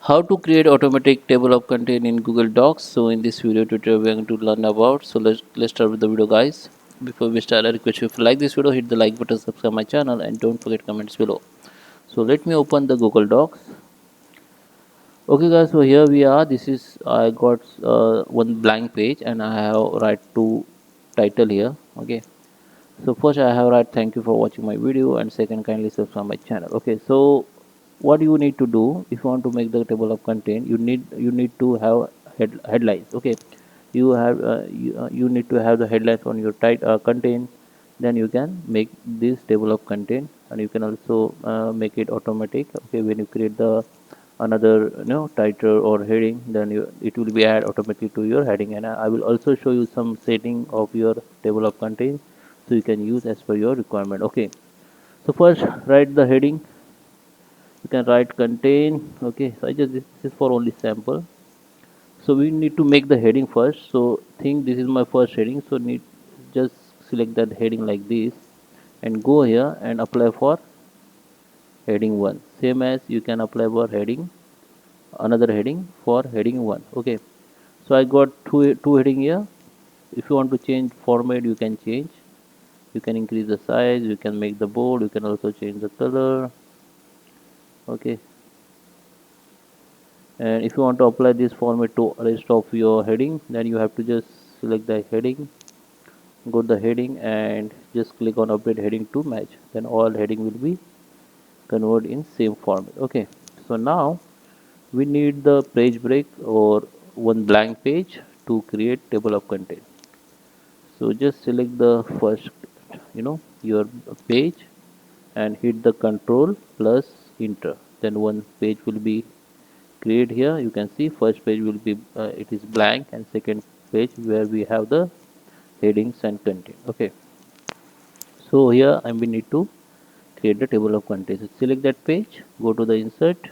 How to create automatic table of content in Google Docs. So in this video tutorial we are going to learn about. So let's start with the video, guys. Before we start, I request you, if you like this video, hit the like button, subscribe my channel, and don't forget comments below. So let me open the Google Docs. Okay guys, so here we are. This is, I got one blank page and I have write two title here. Okay, so first I have write thank you for watching my video, and second, kindly subscribe my channel. Okay, so what you need to do if you want to make the table of content, you need to have headlines. Okay, you need to have the headlines on your content. Then you can make this table of content, and you can also make it automatic. Okay, when you create the another title or heading, then it will be add automatically to your heading. And I will also show you some setting of your table of content, so you can use as per your requirement. Okay, so first write the heading. You can write contain. Okay, so I just this is for only sample. So we need to make the heading first. So think this is my first heading, so need just select that heading like this and go here and apply for heading 1, same as you can apply for heading another heading for heading 1. Okay, so I got two heading here. If you want to change format, you can change. You can increase the size, you can make the bold, you can also change the color. Okay, and if you want to apply this format to rest of your heading, then you have to just select the heading, go to the heading and just click on update heading to match. Then all heading will be converted in same format. Okay, so now we need the page break or one blank page to create table of content. So just select the first your page and hit the control plus enter. Then one page will be create here. You can see first page will be it is blank, and second page where we have the headings and content. Okay, so here we need to create the table of contents. So select that page, go to the insert,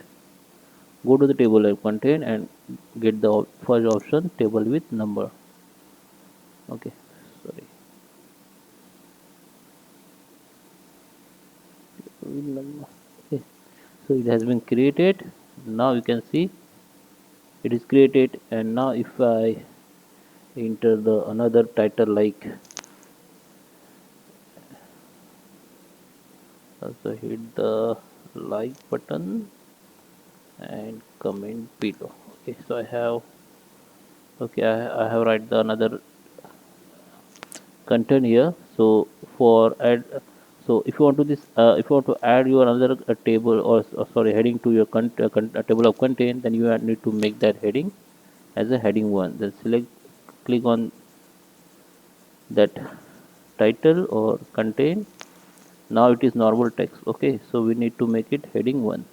go to the table of content and get the first option, table with number. Okay, sorry, okay, so it has been created. Now you can see it is created. And now if I enter the another title, like also hit the like button and comment below. Okay, so I have, okay, I have write the another content here. So for add, so if you want to this if you want to add your another table or sorry heading to your table of content, then you need to make that heading as a heading 1. Then select, click on that title or content. Now it is normal text. Okay, so we need to make it heading 1.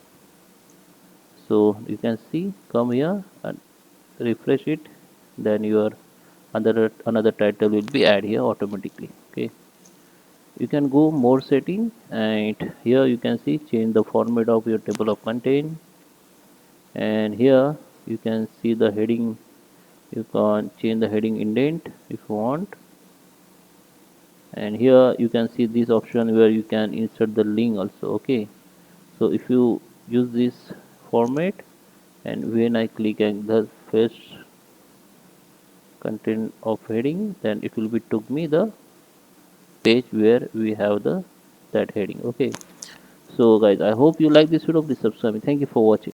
So you can see, come here and refresh it, then your another title will be add here automatically. Okay, you can go more setting, and here you can see change the format of your table of content. And here you can see the heading, you can change the heading indent if you want. And here you can see this option where you can insert the link also. Okay, so if you use this format, and when I click on the first content of heading, then it will be took me the page where we have the that heading. Okay, so guys, I hope you like this video. Please subscribe me. Thank you for watching.